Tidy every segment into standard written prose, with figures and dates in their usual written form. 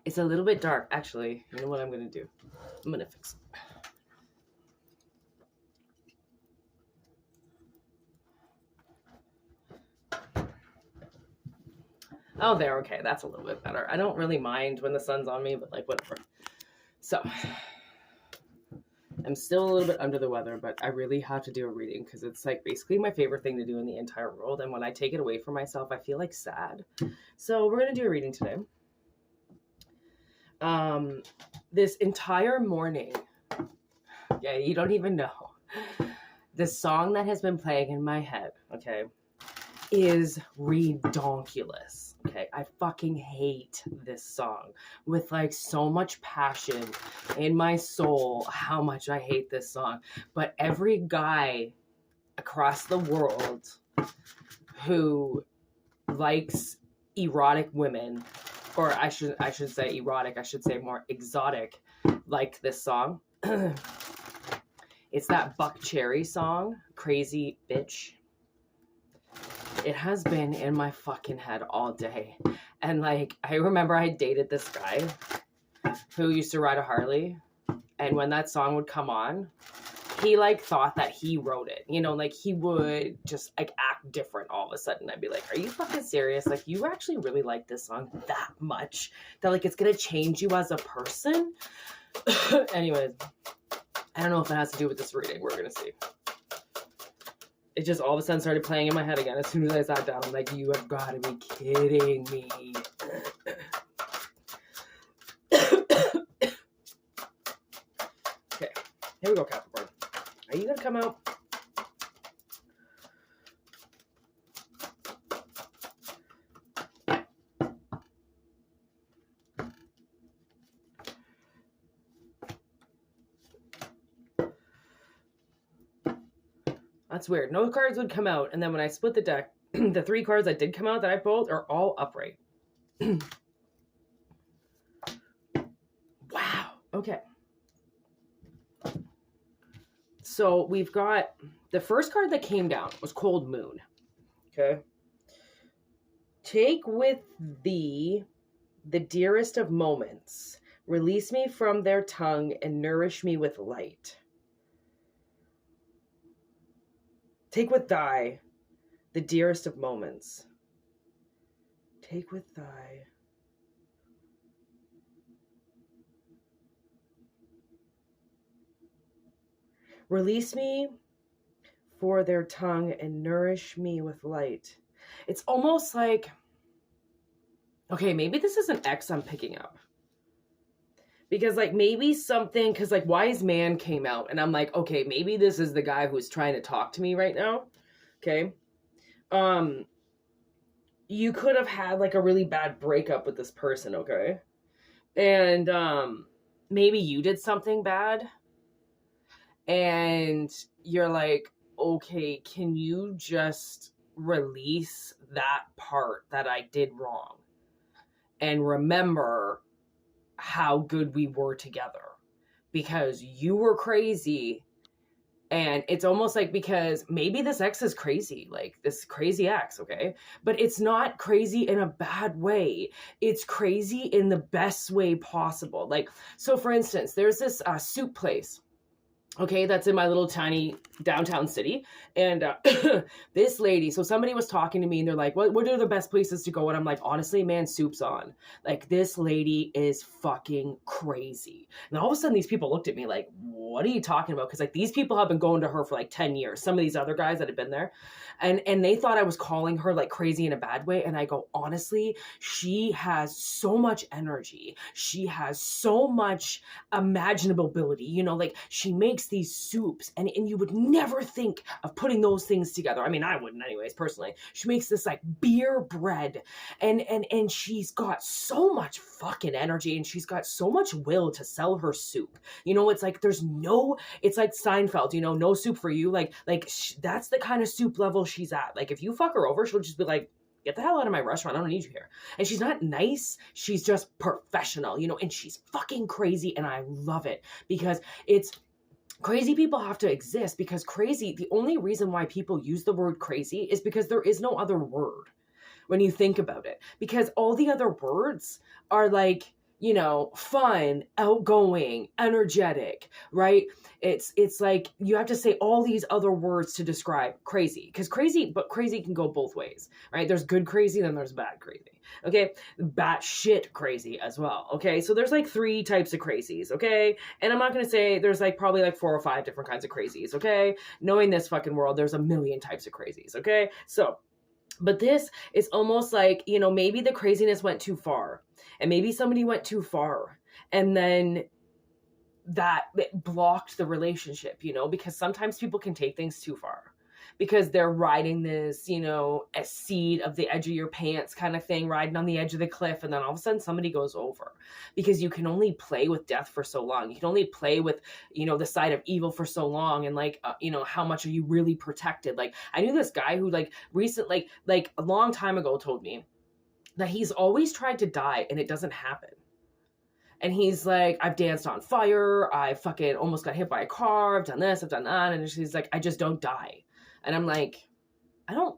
It's a little bit dark. Actually, you know what I'm going to do? I'm going to fix it. Oh, there. Okay, that's a little bit better. I don't really mind when the sun's on me, but like whatever. So, I'm still a little bit under the weather, but I really have to do a reading because it's like basically my favorite thing to do in the entire world. And when I take it away from myself, I feel like sad. So we're going to do a reading today. This entire morning, yeah, you don't even know. The song that has been playing in my head, okay, is redonkulous. Okay, I fucking hate this song with like so much passion in my soul, how much I hate this song. But every guy across the world who likes erotic women, or I should say erotic, I should say more exotic, like this song. It's that Buck Cherry song, Crazy Bitch. It has been in my fucking head all day. And like, I remember I dated this guy who used to ride a Harley. And when that song would come on, he like thought that he wrote it. You know, like he would just like act different all of a sudden. I'd be like, are you fucking serious? Like you actually really like this song that much that like it's going to change you as a person? Anyways, I don't know if it has to do with this reading. We're going to see. It just all of a sudden started playing in my head again. As soon as I sat down, I'm like, you have got to be kidding me. Okay, here we go, Capricorn. Are you going to come out? That's weird. No cards would come out. And then when I split the deck, the 3 cards that did come out that I pulled are all upright. Wow. Okay. So we've got the first card that came down was Cold Moon. Okay. Take with thee the dearest of moments. Release me from their tongue and nourish me with light. Take with thy the dearest of moments. Take with thy. Release me for their tongue and nourish me with light. It's almost like, okay, maybe this is an X I'm picking up. Because like maybe something, because like Wise Man came out and I'm like, okay, maybe this is the guy who's trying to talk to me right now. Okay. You could have had like a really bad breakup with this person, okay? And maybe you did something bad. And you're like, okay, can you just release that part that I did wrong? And remember how good we were together, because you were crazy. And it's almost like, because maybe this ex is crazy, like this crazy ex, okay? But it's not crazy in a bad way. It's crazy in the best way possible. Like, so for instance, there's this soup place, okay, that's in my little tiny downtown city. And this lady, so somebody was talking to me and they're like, what are the best places to go? And I'm like, honestly, man, soup's on. Like, this lady is fucking crazy. And all of a sudden these people looked at me like, what are you talking about? Because like these people have been going to her for like 10 years. Some of these other guys that have been there. And they thought I was calling her like crazy in a bad way. And I go, honestly, she has so much energy. She has so much imaginable ability. You know, like she makes these soups and you would never think of putting those things together. I mean, I wouldn't anyways, personally. She makes this like beer bread and she's got so much fucking energy and she's got so much will to sell her soup. You know, it's like it's like Seinfeld, you know, no soup for you. That's the kind of soup level she's at. Like if you fuck her over, she'll just be like, get the hell out of my restaurant. I don't need you here. And she's not nice. She's just professional, you know, and she's fucking crazy. And I love it because it's crazy. People have to exist because crazy, the only reason why people use the word crazy is because there is no other word when you think about it, because all the other words are like you know, fun, outgoing, energetic, right? It's like you have to say all these other words to describe crazy, because crazy can go both ways, right? There's good crazy, then there's bad crazy. Okay, batshit crazy as well. Okay, so there's like 3 types of crazies. Okay, and I'm not gonna say there's like probably like 4 or 5 different kinds of crazies. Okay, knowing this fucking world, there's a million types of crazies. Okay, so but this is almost like, you know, maybe the craziness went too far, and maybe somebody went too far, and then that it blocked the relationship, you know, because sometimes people can take things too far because they're riding this, you know, a seat of the edge of your pants kind of thing, riding on the edge of the cliff. And then all of a sudden somebody goes over, because you can only play with death for so long. You can only play with, you know, the side of evil for so long. And like, you know, how much are you really protected? Like, I knew this guy who like like a long time ago told me that he's always tried to die and it doesn't happen. And he's like, I've danced on fire. I fucking almost got hit by a car. I've done this, I've done that. And she's like, I just don't die. And I'm like, I don't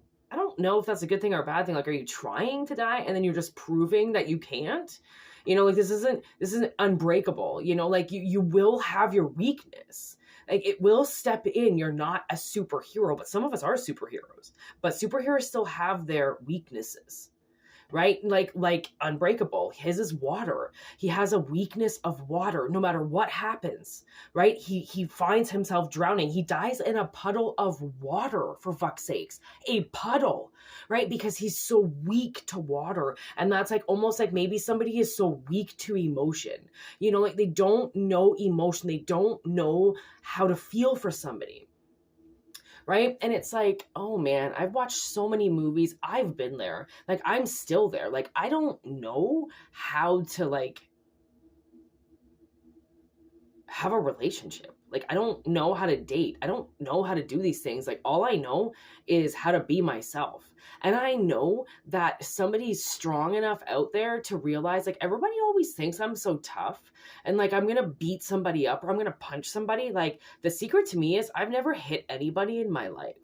know if that's a good thing or a bad thing. Like, are you trying to die? And then you're just proving that you can't, you know, like this isn't unbreakable, you know, like you will have your weakness. Like it will step in. You're not a superhero, but some of us are superheroes, but superheroes still have their weaknesses. Right? Like Unbreakable. His is water. He has a weakness of water no matter what happens, right? He finds himself drowning. He dies in a puddle of water, for fuck's sakes. A puddle, right? Because he's so weak to water. And that's like almost like maybe somebody is so weak to emotion. You know, like they don't know emotion. They don't know how to feel for somebody. Right? And it's like, oh man, I've watched so many movies. I've been there. Like, I'm still there. Like, I don't know how to like have a relationship. Like, I don't know how to date. I don't know how to do these things. Like, all I know is how to be myself. And I know that somebody's strong enough out there to realize, like, everybody always thinks I'm so tough and like I'm gonna beat somebody up or I'm gonna punch somebody. Like, the secret to me is I've never hit anybody in my life.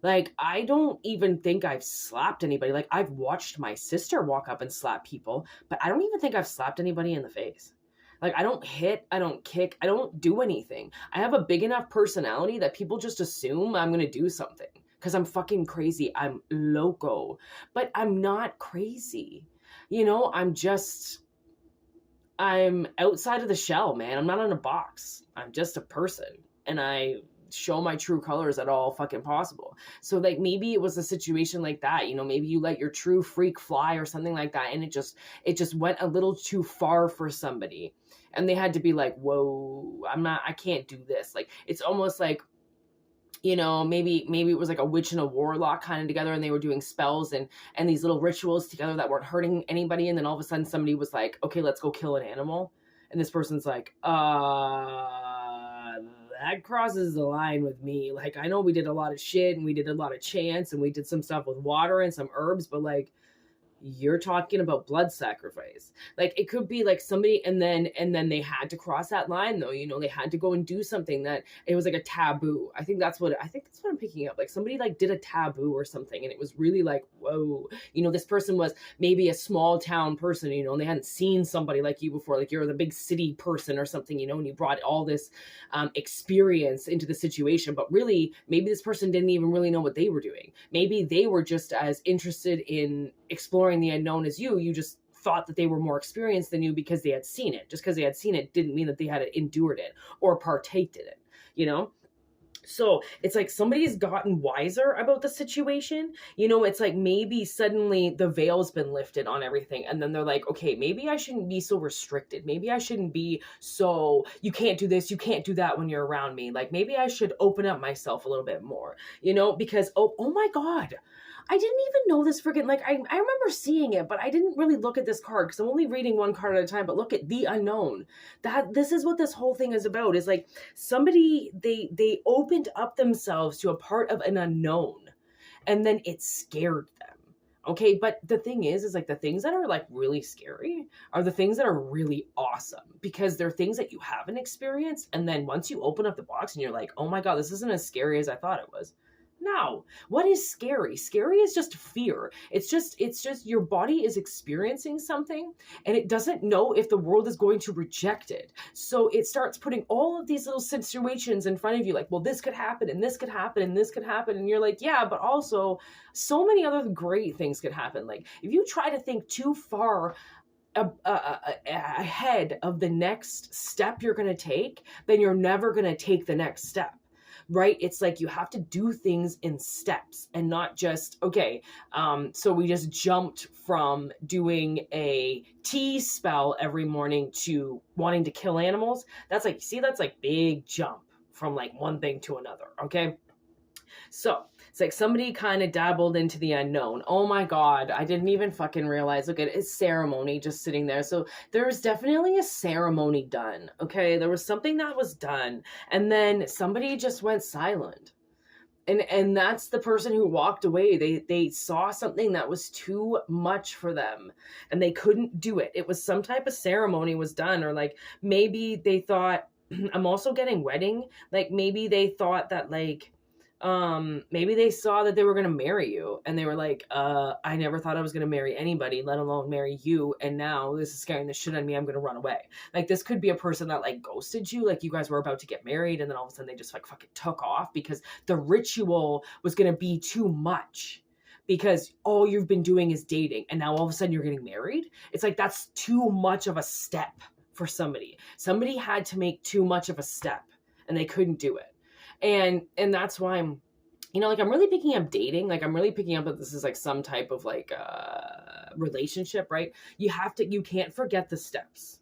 Like, I don't even think I've slapped anybody. Like, I've watched my sister walk up and slap people, but I don't even think I've slapped anybody in the face. Like, I don't hit, I don't kick, I don't do anything. I have a big enough personality that people just assume I'm going to do something because I'm fucking crazy. I'm loco, but I'm not crazy. You know, I'm outside of the shell, man. I'm not in a box. I'm just a person. And I show my true colors at all fucking possible. So like maybe it was a situation like that, you know, maybe you let your true freak fly or something like that, and it just went a little too far for somebody, and they had to be like, whoa, I can't do this. Like, it's almost like, you know, maybe it was like a witch and a warlock kind of together, and they were doing spells and these little rituals together that weren't hurting anybody, and then all of a sudden somebody was like, okay, let's go kill an animal, and this person's like, that crosses the line with me. Like, I know we did a lot of shit and we did a lot of chants and we did some stuff with water and some herbs, but like, you're talking about blood sacrifice. Like, it could be like somebody, and then they had to cross that line though, you know, they had to go and do something that it was like a taboo. I think that's what I'm picking up. Like, somebody like did a taboo or something, and it was really like, whoa, you know, this person was maybe a small town person, you know, and they hadn't seen somebody like you before. Like, you're the big city person or something, you know, and you brought all this experience into the situation, but really maybe this person didn't even really know what they were doing. Maybe they were just as interested in exploring the unknown as you just thought that they were more experienced than you because they had seen it. Just because they had seen it didn't mean that they had endured it or partaked in it, you know? So it's like somebody's gotten wiser about the situation. You know, it's like maybe suddenly the veil's been lifted on everything. And then they're like, okay, maybe I shouldn't be so restricted. Maybe I shouldn't be so, you can't do this, you can't do that when you're around me. Like, maybe I should open up myself a little bit more, you know, because, oh my God, I didn't even know this freaking, like, I remember seeing it, but I didn't really look at this card because I'm only reading one card at a time. But look at the unknown. This is what this whole thing is about. Is like somebody, they opened up themselves to a part of an unknown, and then it scared them. Okay, but the thing is like the things that are like really scary are the things that are really awesome, because they're things that you haven't experienced. And then once you open up the box and you're like, oh my God, this isn't as scary as I thought it was. No. What is scary? Scary is just fear. It's just your body is experiencing something and it doesn't know if the world is going to reject it. So it starts putting all of these little situations in front of you, like, well, this could happen and this could happen and this could happen. And you're like, yeah, but also so many other great things could happen. Like if you try to think too far ahead of the next step you're going to take, then you're never going to take the next step. Right? It's like you have to do things in steps and not just, okay, so we just jumped from doing a tea spell every morning to wanting to kill animals. That's like, see, that's like big jump from like one thing to another. Okay. So it's like somebody kind of dabbled into the unknown. Oh my God, I didn't even fucking realize. Look at it's ceremony just sitting there. So there was definitely a ceremony done. Okay, there was something that was done, and then somebody just went silent. And that's the person who walked away. They saw something that was too much for them and they couldn't do it. It was some type of ceremony was done, or like maybe they thought I'm also getting wedding. Like maybe they thought that like maybe they saw that they were going to marry you and they were like, I never thought I was going to marry anybody, let alone marry you. And now this is scaring the shit out of me. I'm going to run away. Like this could be a person that like ghosted you. Like you guys were about to get married and then all of a sudden they just like fucking took off because the ritual was going to be too much because all you've been doing is dating. And now all of a sudden you're getting married. It's like, that's too much of a step for somebody. Somebody had to make too much of a step and they couldn't do it. And that's why I'm, you know, like I'm really picking up dating. Like I'm really picking up that this is like some type of like relationship, right? You can't forget the steps.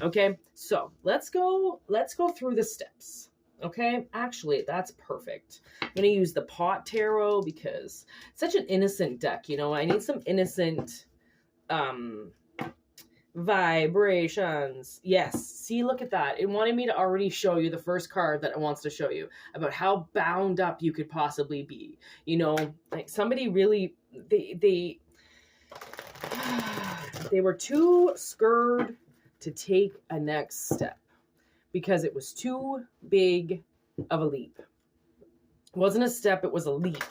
Okay. So let's go through the steps. Okay. Actually, that's perfect. I'm going to use the pot tarot because it's such an innocent deck. You know, I need some innocent, vibrations. Yes. See, look at that. It wanted me to already show you the first card that it wants to show you about how bound up you could possibly be. You know, like somebody really, they were too scared to take a next step because it was too big of a leap. It wasn't a step, it was a leap.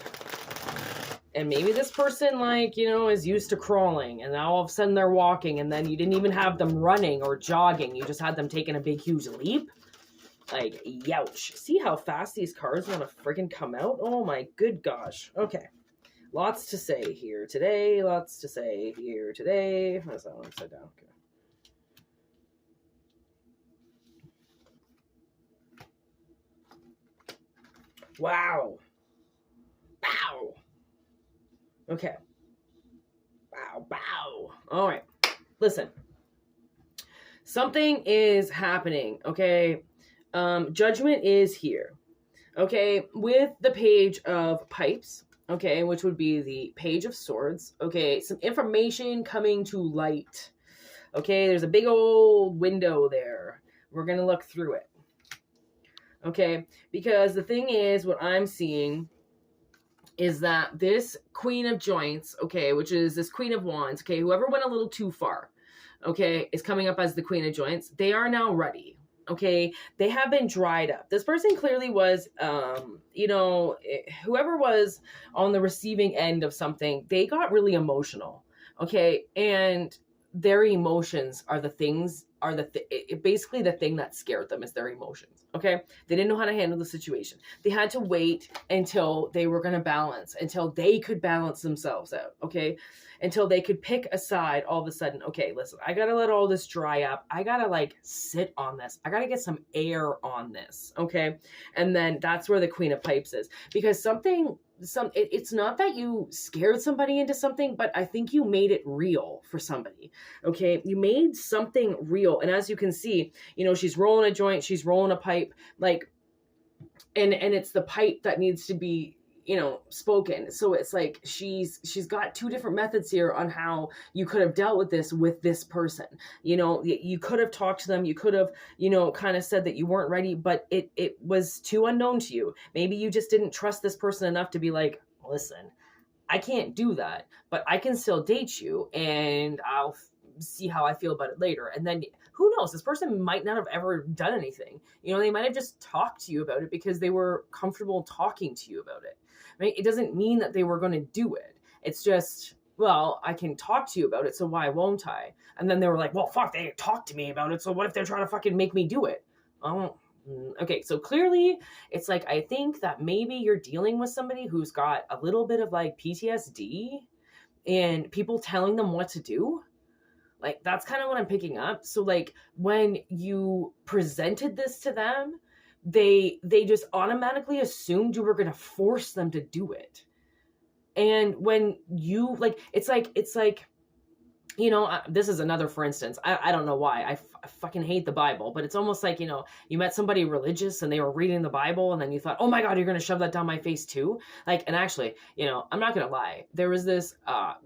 And maybe this person, like, you know, is used to crawling and now all of a sudden they're walking and then you didn't even have them running or jogging. You just had them taking a big, huge leap. Like, youch. See how fast these cards want to freaking come out? Oh my good gosh. Okay. Lots to say here today. Lots to say here today. How's that one upside down? Okay. Wow. Wow. Okay. Bow, bow. All right. Listen. Something is happening, okay? Judgment is here, okay? With the Page of Pipes, okay, which would be the Page of Swords, okay? Some information coming to light, okay? There's a big old window there. We're going to look through it, okay? Because the thing is, what I'm seeing is that this Queen of Joints, okay, which is this Queen of Wands, okay, whoever went a little too far, okay, is coming up as the Queen of Joints. They are now ready, okay? They have been dried up. This person clearly was, you know, whoever was on the receiving end of something, they got really emotional, okay? And their emotions are the things, basically the thing that scared them is their emotions, okay? They didn't know how to handle the situation. They had to wait until they were going to balance, until they could balance themselves out, okay? Until they could pick a side all of a sudden. Okay, listen, I got to let all this dry up. I got to like sit on this. I got to get some air on this, okay? And then that's where the Queen of Pipes is. Because it's not that you scared somebody into something, but I think you made it real for somebody, okay? You made something real. And as you can see, you know, she's rolling a joint, she's rolling a pipe, like, and it's the pipe that needs to be, you know, spoken. So it's like she's got two different methods here on how you could have dealt with this person. You know, you could have talked to them, you could have, you know, kind of said that you weren't ready, but it was too unknown to you. Maybe you just didn't trust this person enough to be like, listen, I can't do that, but I can still date you and I'll see how I feel about it later. And then who knows, this person might not have ever done anything. You know, they might have just talked to you about it because they were comfortable talking to you about it. right? It doesn't mean that they were going to do it. It's just, well, I can talk to you about it, so why won't I? And then they were like, well, fuck, they talked to me about it, so what if they're trying to fucking make me do it? Oh, okay, so clearly it's like, I think that maybe you're dealing with somebody who's got a little bit of like PTSD and people telling them what to do. Like, that's kind of what I'm picking up. So like when you presented this to them, they just automatically assumed you were going to force them to do it. And when you like, it's like, you know, this is another, for instance, I don't know why. I fucking hate the Bible, but it's almost like, you know, you met somebody religious and they were reading the Bible and then you thought, oh my God, you're going to shove that down my face too. Like, and actually, you know, I'm not going to lie. There was this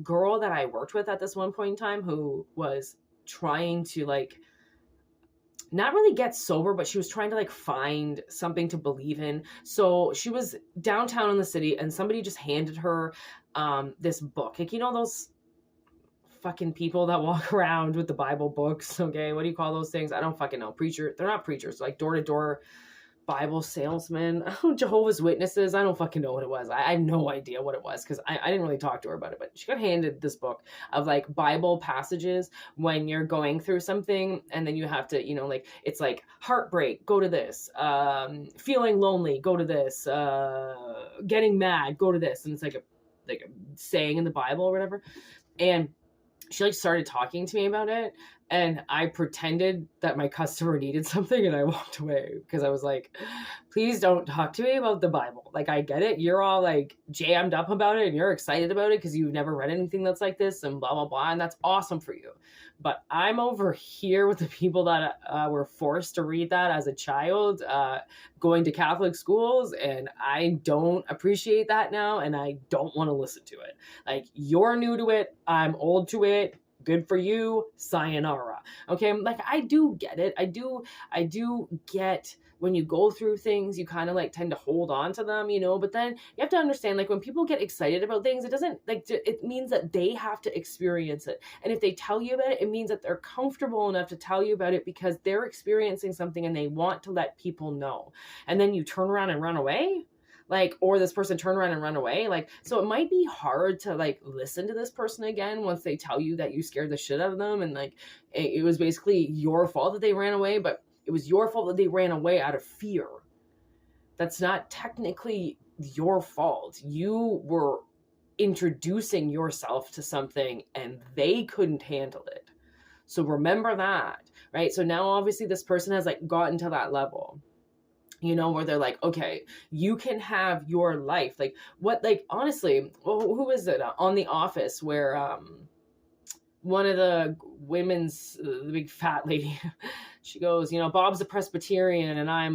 girl that I worked with at this one point in time who was trying to like, not really get sober, but she was trying to like find something to believe in. So she was downtown in the city and somebody just handed her this book. Like, you know, those fucking people that walk around with the Bible books. Okay. What do you call those things? I don't fucking know. Preacher. They're not preachers. Like door to door Bible salesman. Jehovah's Witnesses. I don't fucking know what it was. I have no idea what it was because I didn't really talk to her about it, but she got handed this book of like Bible passages when you're going through something and then you have to, you know, like it's like heartbreak, go to this, feeling lonely, go to this, getting mad, go to this. And it's like a saying in the Bible or whatever. And she like started talking to me about it and I pretended that my customer needed something and I walked away because I was like, please don't talk to me about the Bible. Like, I get it. You're all like jammed up about it and you're excited about it because you've never read anything that's like this and blah, blah, blah. And that's awesome for you. But I'm over here with the people that were forced to read that as a child, going to Catholic schools. And I don't appreciate that now. And I don't want to listen to it. Like, you're new to it. I'm old to it. Good for you. Sayonara. Okay. Like, I do get it. I do get when you go through things, you kind of like tend to hold on to them, you know, but then you have to understand, like, when people get excited about things, it doesn't like, it means that they have to experience it. And if they tell you about it, it means that they're comfortable enough to tell you about it because they're experiencing something and they want to let people know. And then you turn around and run away. Like, or this person turn around and run away. Like, so it might be hard to like listen to this person again once they tell you that you scared the shit out of them. And like, it was basically your fault that they ran away, but it was your fault that they ran away out of fear. That's not technically your fault. You were introducing yourself to something and they couldn't handle it. So remember that, right? So now obviously this person has like gotten to that level, you know, where they're like, okay, you can have your life. Like, what, like, honestly, who is it on The Office where one of the women's, the big fat lady, she goes, you know, Bob's a Presbyterian and I'm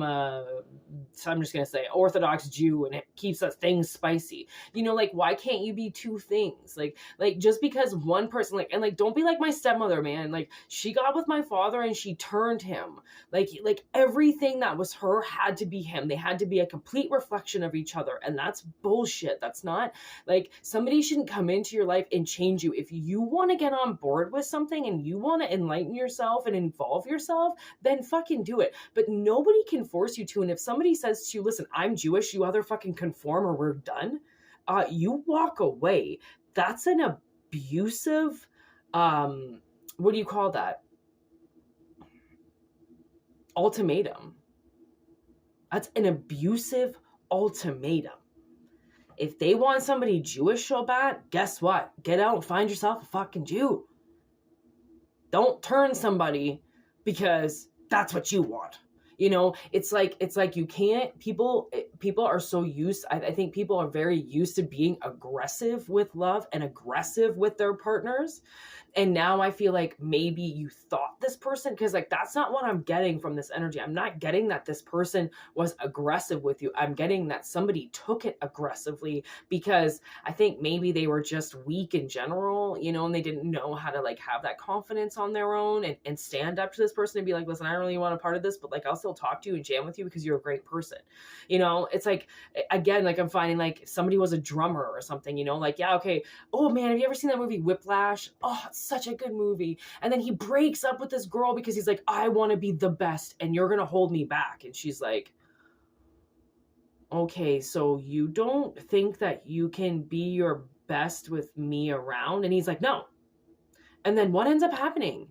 just going to say Orthodox Jew and it keeps us things spicy. You know, like, why can't you be two things? Like just because one person, like, and like, don't be like my stepmother, man. Like, she got with my father and she turned him. Like everything that was her had to be him. They had to be a complete reflection of each other. And that's bullshit. That's not, like, somebody shouldn't come into your life and change you. If you want to get on board with something and you want to enlighten yourself and involve yourself, then fucking do it. But nobody can force you to. And if somebody says to you, listen, I'm Jewish, you either fucking conform or we're done, you walk away. That's an abusive, what do you call that? Ultimatum. That's an abusive ultimatum. If they want somebody Jewish so bad, guess what? Get out and find yourself a fucking Jew. Don't turn somebody because that's what you want. You know, it's like you can't, people are so used, I think people are very used to being aggressive with love and aggressive with their partners. And now I feel like maybe you thought this person, because like, that's not what I'm getting from this energy. I'm not getting that this person was aggressive with you. I'm getting that somebody took it aggressively because I think maybe they were just weak in general, you know, and they didn't know how to like have that confidence on their own and stand up to this person and be like, listen, I don't really want a part of this, but like, I'll still talk to you and jam with you because you're a great person. You know, it's like, again, like I'm finding like somebody was a drummer or something, you know, like, yeah, okay. Oh man, have you ever seen that movie Whiplash? Oh, it's such a good movie. And then he breaks up with this girl because he's like, I want to be the best and you're going to hold me back. And she's like, okay, so you don't think that you can be your best with me around? And he's like, no. And then what ends up happening?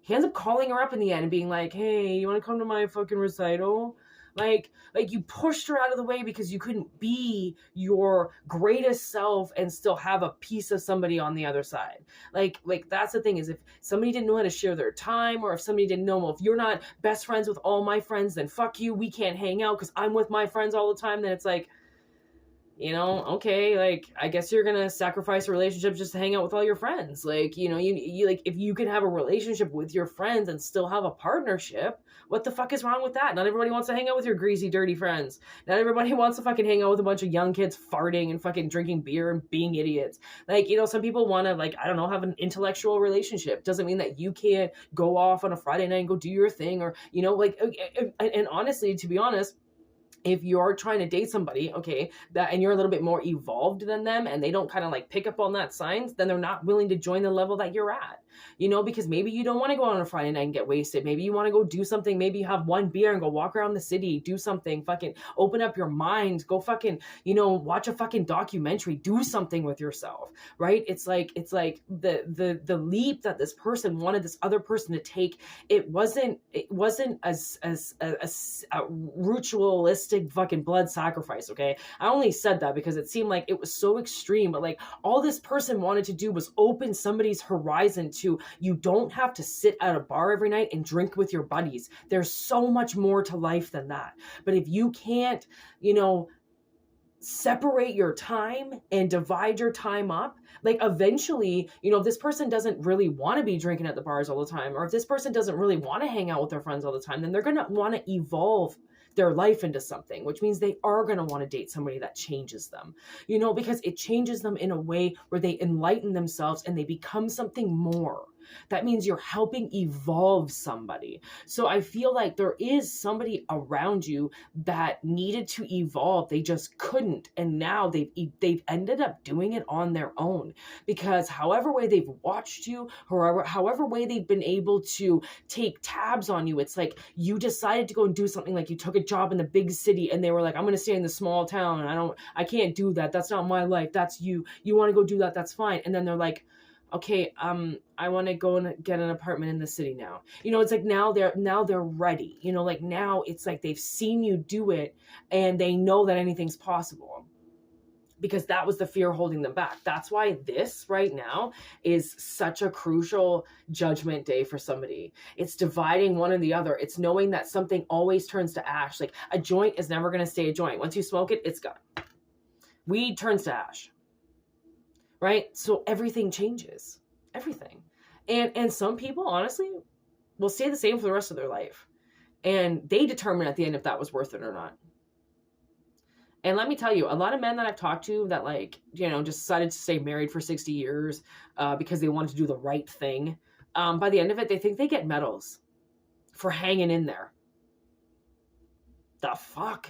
He ends up calling her up in the end and being like, hey, you want to come to my fucking recital? Like you pushed her out of the way because you couldn't be your greatest self and still have a piece of somebody on the other side. Like that's the thing, is if somebody didn't know how to share their time, or if somebody didn't know, well, if you're not best friends with all my friends, then fuck you, we can't hang out because I'm with my friends all the time, then it's like, okay, like, I guess you're gonna sacrifice a relationship just to hang out with all your friends. Like, you like, if you can have a relationship with your friends and still have a partnership, what the fuck is wrong with that? Not everybody wants to hang out with your greasy, dirty friends. Not everybody wants to fucking hang out with a bunch of young kids farting and fucking drinking beer and being idiots. Like, some people want to, like, I don't know, have an intellectual relationship. Doesn't mean that you can't go off on a Friday night and go do your thing, or, like, and honestly, to be honest, if you're trying to date somebody, okay, and you're a little bit more evolved than them, and they don't kind of like pick up on that signs, then they're not willing to join the level that you're at, because maybe you don't want to go out on a Friday night and get wasted. Maybe you want to go do something. Maybe you have one beer and go walk around the city, do something, fucking open up your mind, go fucking, watch a fucking documentary, do something with yourself, right? It's like the leap that this person wanted this other person to take. It wasn't as a ritualistic fucking blood sacrifice, okay? I only said that because it seemed like it was so extreme, but like, all this person wanted to do was open somebody's horizon to, you don't have to sit at a bar every night and drink with your buddies. There's so much more to life than that. But if you can't, separate your time and divide your time up, like, eventually, if this person doesn't really want to be drinking at the bars all the time, or if this person doesn't really want to hang out with their friends all the time, then they're going to want to evolve their life into something, which means they are going to want to date somebody that changes them, because it changes them in a way where they enlighten themselves and they become something more. That means you're helping evolve somebody. So I feel like there is somebody around you that needed to evolve. They just couldn't. And now they've ended up doing it on their own, because however way they've watched you, or however way they've been able to take tabs on you, it's like you decided to go and do something, like you took a job in the big city and they were like, I'm going to stay in the small town and I can't do that. That's not my life. That's you. You want to go do that. That's fine. And then they're like, okay, I want to go and get an apartment in the city now. It's like now they're ready. Like now it's like they've seen you do it and they know that anything's possible, because that was the fear holding them back. That's why this right now is such a crucial judgment day for somebody. It's dividing one and the other. It's knowing that something always turns to ash. Like, a joint is never going to stay a joint. Once you smoke it, it's gone. Weed turns to ash. Right? So everything changes. Everything. And some people, honestly, will stay the same for the rest of their life. And they determine at the end if that was worth it or not. And let me tell you, a lot of men that I've talked to that, like, just decided to stay married for 60 years because they wanted to do the right thing, by the end of it, they think they get medals for hanging in there. The fuck?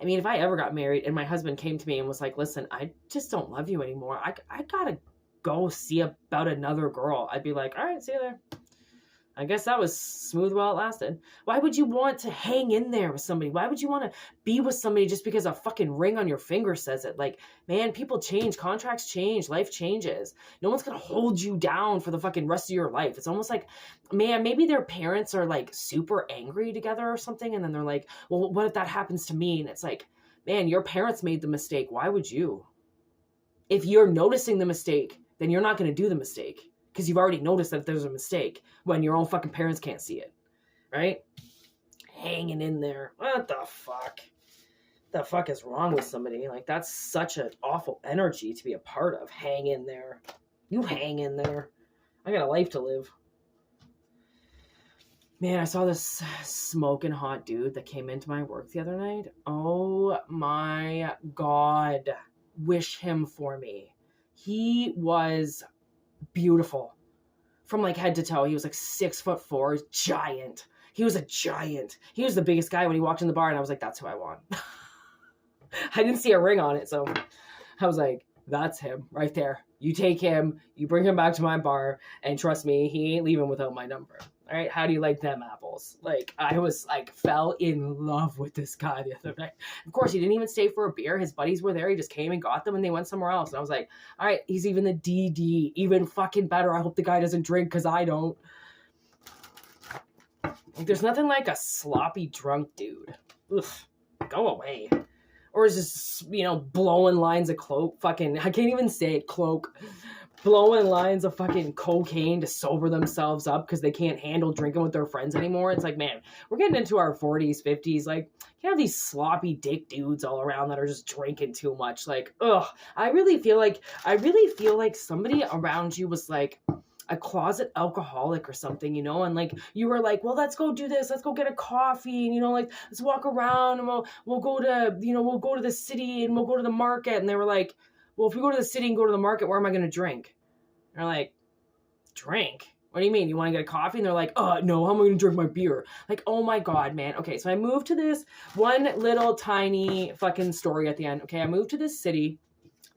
I mean, if I ever got married and my husband came to me and was like, listen, I just don't love you anymore, I gotta go see about another girl, I'd be like, all right, see you there. I guess that was smooth while it lasted. Why would you want to hang in there with somebody? Why would you want to be with somebody just because a fucking ring on your finger says it? Like, man, people change, contracts change, life changes. No one's going to hold you down for the fucking rest of your life. It's almost like, man, maybe their parents are like super angry together or something. And then they're like, well, what if that happens to me? And it's like, man, your parents made the mistake. Why would you? If you're noticing the mistake, then you're not going to do the mistake. Because you've already noticed that there's a mistake when your own fucking parents can't see it. Right? Hanging in there. What the fuck? The fuck is wrong with somebody? Like, that's such an awful energy to be a part of. Hang in there. You hang in there. I got a life to live. Man, I saw this smoking hot dude that came into my work the other night. Oh my God. Wish him for me. He was beautiful from like head to toe. He was like 6'4", giant. He was a giant. He was the biggest guy when he walked in the bar, and I was like, that's who I want. I didn't see a ring on it, so I was like, that's him right there. You take him, you bring him back to my bar, and trust me, he ain't leaving without my number. All right, how do you like them apples? Like, I was like, fell in love with this guy the other night. Of course, he didn't even stay for a beer. His buddies were there. He just came and got them, and they went somewhere else. And I was like, all right, he's even the DD, even fucking better. I hope the guy doesn't drink because I don't. Like, there's nothing like a sloppy drunk dude. Ugh, go away. Or is just, you know, blowing lines of fucking, I can't even say it, cloak. Blowing lines of fucking cocaine to sober themselves up because they can't handle drinking with their friends anymore. It's like, man, we're getting into our 40s, 50s. Like, you have these sloppy dick dudes all around that are just drinking too much. Like, ugh. I really feel like somebody around you was like a closet alcoholic or something, you know, and like you were like, well, let's go do this, let's go get a coffee, and you know, like let's walk around and we'll go to, you know, we'll go to the city and we'll go to the market. And they were like, well, if we go to the city and go to the market, where am I going to drink? And they're like, drink? What do you mean? You want to get a coffee? And they're like, no, how am I going to drink my beer? Like, oh my God, man. Okay, so I moved to this one little tiny fucking story at the end. Okay, I moved to this city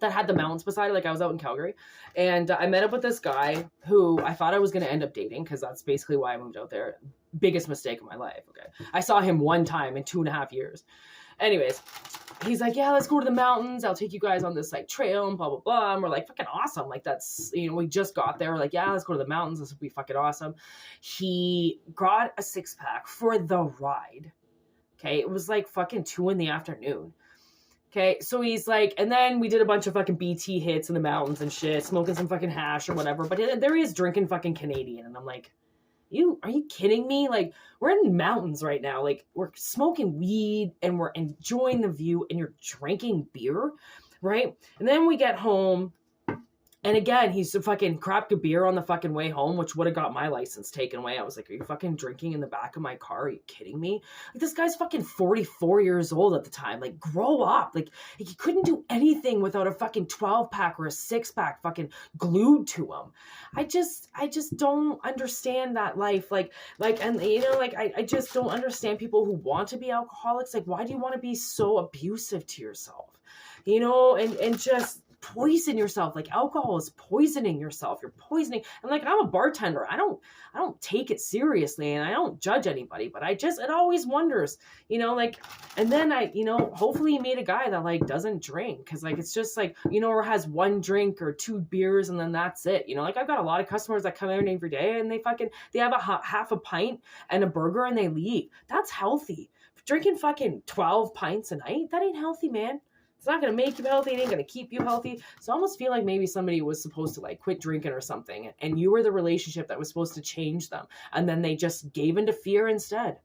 that had the mountains beside it. Like, I was out in Calgary, and I met up with this guy who I thought I was going to end up dating, because that's basically why I moved out there. Biggest mistake of my life. Okay, I saw him one time in 2.5 years. Anyways, he's like, yeah, let's go to the mountains. I'll take you guys on this like trail and blah, blah, blah. And we're like, fucking awesome. Like, that's, you know, we just got there. We're like, yeah, let's go to the mountains. This would be fucking awesome. He got a 6-pack for the ride. Okay. It was like fucking 2 PM. Okay, so he's like, and then we did a bunch of fucking BT hits in the mountains and shit, smoking some fucking hash or whatever, but there he is drinking fucking Canadian, and I'm like, are you kidding me? Like, we're in mountains right now, like, we're smoking weed, and we're enjoying the view, and you're drinking beer, right? And then we get home, and again, he's fucking crapped a beer on the fucking way home, which would have got my license taken away. I was like, are you fucking drinking in the back of my car? Are you kidding me? Like, this guy's fucking 44 years old at the time. Like, grow up. Like he couldn't do anything without a fucking 12-pack or a 6-pack fucking glued to him. I just don't understand that life. Like, and you know, like, I just don't understand people who want to be alcoholics. Like, why do you want to be so abusive to yourself? You know, and just poison yourself. Like, alcohol is poisoning yourself. You're poisoning. And like, I'm a bartender. I don't take it seriously, and I don't judge anybody, but it always wonders, you know, like, and then you know, hopefully you meet a guy that like doesn't drink. Cause like, it's just like, you know, or has 1 drink or 2 beers and then that's it. You know, like, I've got a lot of customers that come in every day and they have a half a pint and a burger and they leave. That's healthy. Drinking fucking 12 pints a night, that ain't healthy, man. It's not going to make you healthy. It ain't going to keep you healthy. So I almost feel like maybe somebody was supposed to like quit drinking or something, and you were the relationship that was supposed to change them. And then they just gave into fear instead.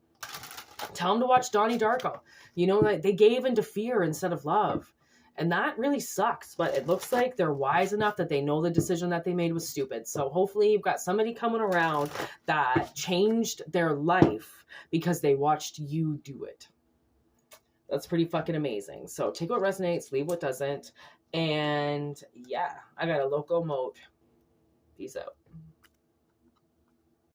Tell them to watch Donnie Darko. You know, like, they gave into fear instead of love. And that really sucks, but it looks like they're wise enough that they know the decision that they made was stupid. So hopefully you've got somebody coming around that changed their life because they watched you do it. That's pretty fucking amazing. So take what resonates, leave what doesn't. And yeah, I got a loco mode. Peace out.